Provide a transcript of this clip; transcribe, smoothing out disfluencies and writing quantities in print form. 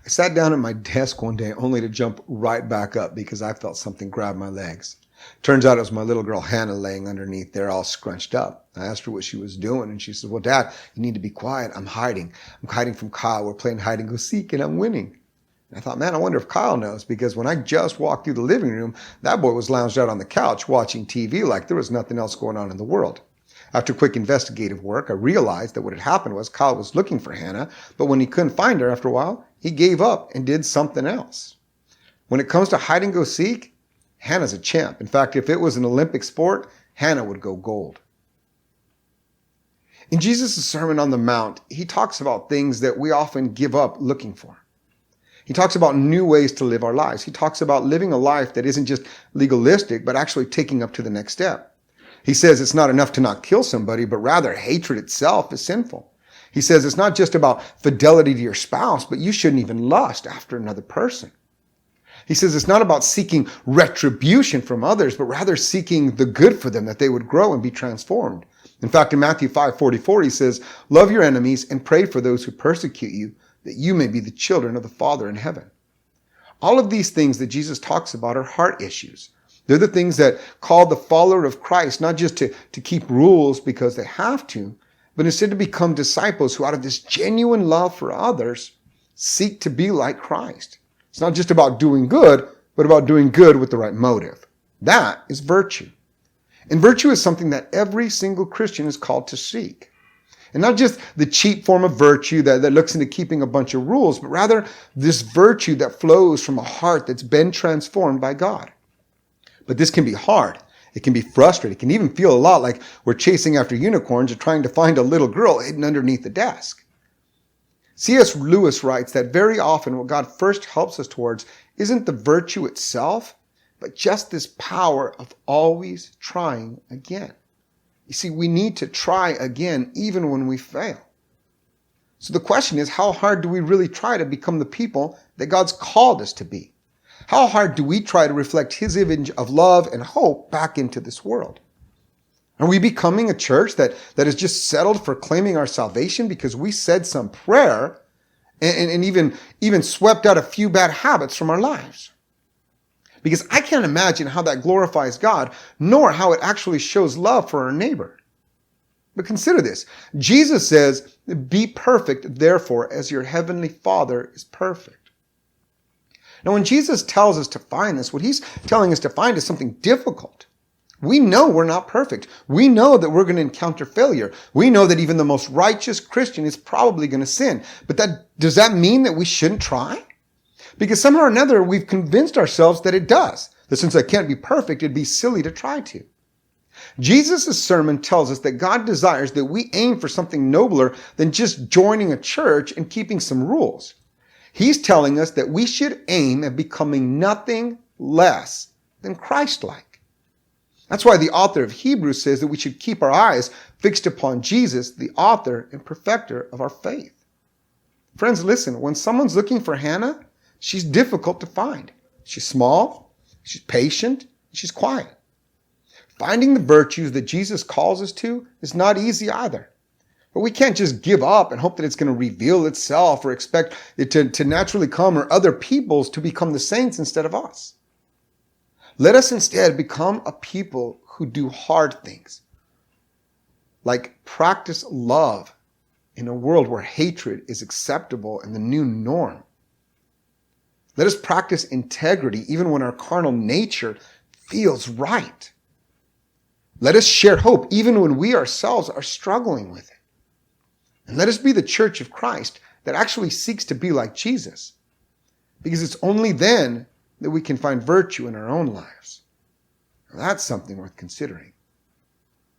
I sat down at my desk one day only to jump right back up because I felt something grab my legs. Turns out it was my little girl Hannah laying underneath there all scrunched up. I asked her what she was doing and she said, well, Dad, you need to be quiet. I'm hiding. I'm hiding from Kyle. We're playing hide and go seek and I'm winning. And I thought, man, I wonder if Kyle knows, because when I just walked through the living room, that boy was lounged out on the couch watching TV like there was nothing else going on in the world. After quick investigative work, I realized that what had happened was Kyle was looking for Hannah, but when he couldn't find her after a while, he gave up and did something else. When it comes to hide and go seek, Hannah's a champ. In fact, if it was an Olympic sport, Hannah would go gold. In Jesus' Sermon on the Mount, he talks about things that we often give up looking for. He talks about new ways to live our lives. He talks about living a life that isn't just legalistic, but actually taking up to the next step. He says it's not enough to not kill somebody, but rather hatred itself is sinful. He says it's not just about fidelity to your spouse, but you shouldn't even lust after another person. He says it's not about seeking retribution from others, but rather seeking the good for them, that they would grow and be transformed. In fact, in Matthew 5:44, he says, love your enemies and pray for those who persecute you, that you may be the children of the Father in heaven. All of these things that Jesus talks about are heart issues. They're the things that call the follower of Christ not just to keep rules because they have to, but instead to become disciples who, out of this genuine love for others, seek to be like Christ. It's not just about doing good, but about doing good with the right motive. That is virtue. And virtue is something that every single Christian is called to seek. And not just the cheap form of virtue that looks into keeping a bunch of rules, but rather this virtue that flows from a heart that's been transformed by God. But this can be hard. It can be frustrating. It can even feel a lot like we're chasing after unicorns or trying to find a little girl hidden underneath the desk. C.S. Lewis writes that very often what God first helps us towards isn't the virtue itself, but just this power of always trying again. You see, we need to try again even when we fail. So the question is, how hard do we really try to become the people that God's called us to be? How hard do we try to reflect his image of love and hope back into this world? Are we becoming a church that is just settled for claiming our salvation because we said some prayer and even swept out a few bad habits from our lives? Because I can't imagine how that glorifies God, nor how it actually shows love for our neighbor. But consider this. Jesus says, be perfect, therefore, as your heavenly Father is perfect. Now, when Jesus tells us to find this, what he's telling us to find is something difficult. We know we're not perfect. We know that we're going to encounter failure. We know that even the most righteous Christian is probably going to sin. But does that mean that we shouldn't try? Because somehow or another, we've convinced ourselves that it does. That since I can't be perfect, it'd be silly to try to. Jesus' sermon tells us that God desires that we aim for something nobler than just joining a church and keeping some rules. He's telling us that we should aim at becoming nothing less than Christ-like. That's why the author of Hebrews says that we should keep our eyes fixed upon Jesus, the author and perfecter of our faith. Friends, listen, when someone's looking for Hannah, she's difficult to find. She's small, she's patient, she's quiet. Finding the virtues that Jesus calls us to is not easy either. But we can't just give up and hope that it's going to reveal itself or expect it to naturally come, or other peoples to become the saints instead of us. Let us instead become a people who do hard things, like practice love in a world where hatred is acceptable and the new norm. Let us practice integrity even when our carnal nature feels right. Let us share hope even when we ourselves are struggling with it. And let us be the church of Christ that actually seeks to be like Jesus, because it's only then that we can find virtue in our own lives. Now, that's something worth considering.